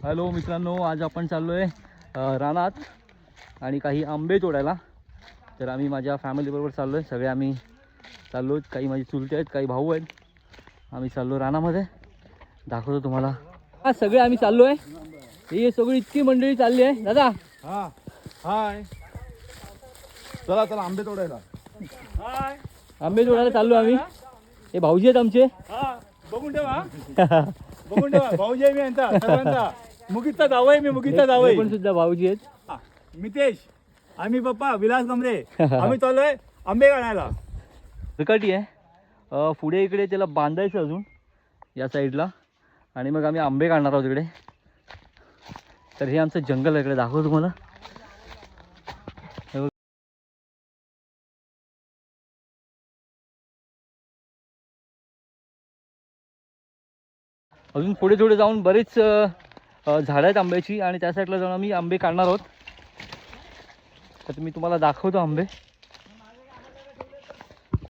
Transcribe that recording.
Hello मित्रांनो, आज आपण चाललो आहे रानात आणि काही आंबे तोडायला. तर आम्ही माझ्या फॅमिलीबरोबर चाललो आहे. सगळे आम्ही चाललो, काही माझी चुलते आहेत, काही भाऊ आहेत. आम्ही चाललो रानामध्ये, दाखवतो तुम्हाला. हा सगळे आम्ही चाललो आहे. ही सगळी इतकी मंडळी चालली आहे. दादा हा हाय, चला चला आंबे तोडायला. हाय, आंबे तोडायला चाललो आम्ही. हे भाऊजी आहेत आमचे. हा बघून ठेवा, बघून ठेवा. भाऊजी आहे मी यांचा सर्वांचा. मुगीतचा जावई आहे मी, मुगीतचा जावई. हे पण सुद्धा भाऊजी आहेत. मितेश, आम्ही पप्पा विलास गमरे. आम्ही चाललोय आंबे काढायला. विकटी आहे. पुढे इकडे त्याला बांधायचं अजून या साईडला, आणि मग आम्ही आंबे काढणार आहोत इकडे. तर हे आमचं जंगल आहे, इकडे दाखवतो तुम्हाला. अजून पुढे थोडे जाऊन बरेच झाडं आहेत आंब्याची, आणि त्या साईडला जाऊन आम्ही आंबे काढणार आहोत. तर मी तुम्हाला दाखवतो आंबे.